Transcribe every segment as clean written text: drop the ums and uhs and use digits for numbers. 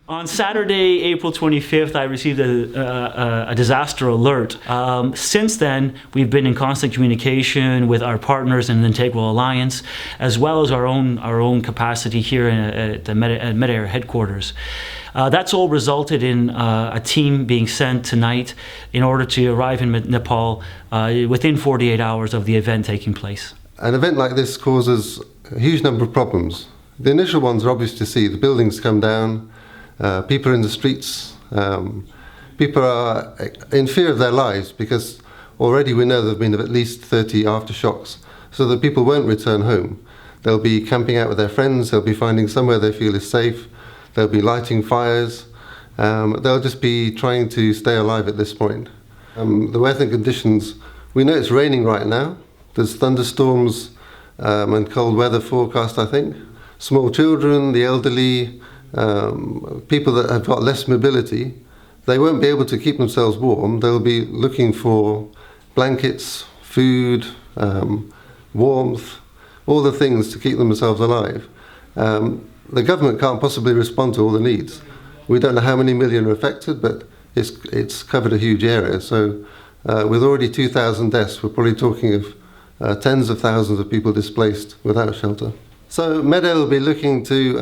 On Saturday, April 25th, I received a disaster alert. Since then, we've been in constant communication with our partners in the Integral Alliance, as well as our own capacity here at the Medair headquarters. That's all resulted in a team being sent tonight in order to arrive in Nepal within 48 hours of the event taking place. An event like this causes a huge number of problems. The initial ones are obvious to see. The buildings come down, people are in the streets, people are in fear of their lives because already we know there have been at least 30 aftershocks, so that people won't return home. They'll be camping out with their friends, they'll be finding somewhere they feel is safe, they'll be lighting fires, they'll just be trying to stay alive at this point. The weather conditions, we know it's raining right now, there's thunderstorms and cold weather forecast, I think. Small children, the elderly, people that have got less mobility, they won't be able to keep themselves warm. They'll be looking for blankets, food, warmth, all the things to keep themselves alive. The government can't possibly respond to all the needs. We don't know how many million are affected, but it's covered a huge area. So with already 2,000 deaths, we're probably talking of tens of thousands of people displaced without shelter. So Medair will be looking to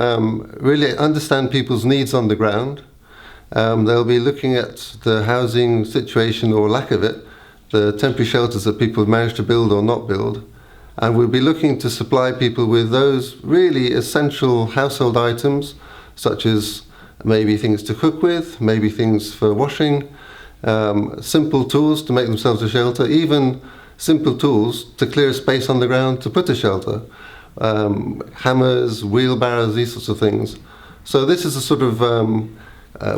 really understand people's needs on the ground. They'll be looking at the housing situation or lack of it, the temporary shelters that people have managed to build or not build, and we'll be looking to supply people with those really essential household items, such as maybe things to cook with, maybe things for washing, simple tools to make themselves a shelter, even simple tools to clear a space on the ground to put a shelter. Hammers, wheelbarrows, these sorts of things. So this is a sort of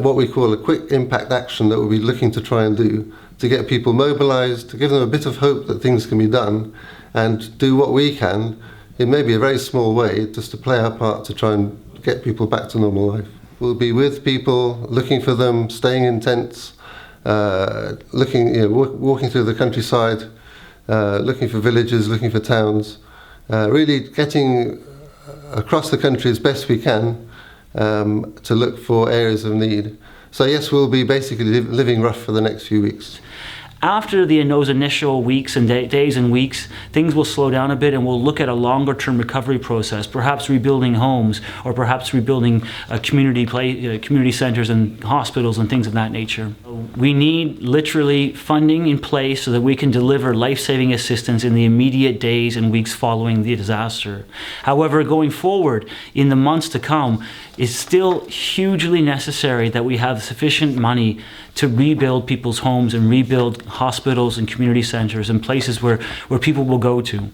what we call a quick impact action that we'll be looking to try and do to get people mobilized, to give them a bit of hope that things can be done, and do what we can in maybe a very small way just to play our part to try and get people back to normal life. We'll be with people, looking for them, staying in tents, walking through the countryside, looking for villages, looking for towns, really getting across the country as best we can to look for areas of need. So yes, we'll be basically living rough for the next few weeks. After those initial weeks and days and weeks, things will slow down a bit and we'll look at a longer term recovery process, perhaps rebuilding homes or perhaps rebuilding community centers and hospitals and things of that nature. We need literally funding in place so that we can deliver life-saving assistance in the immediate days and weeks following the disaster. However, going forward in the months to come, it's still hugely necessary that we have sufficient money to rebuild people's homes and rebuild hospitals and community centers and places where people will go to.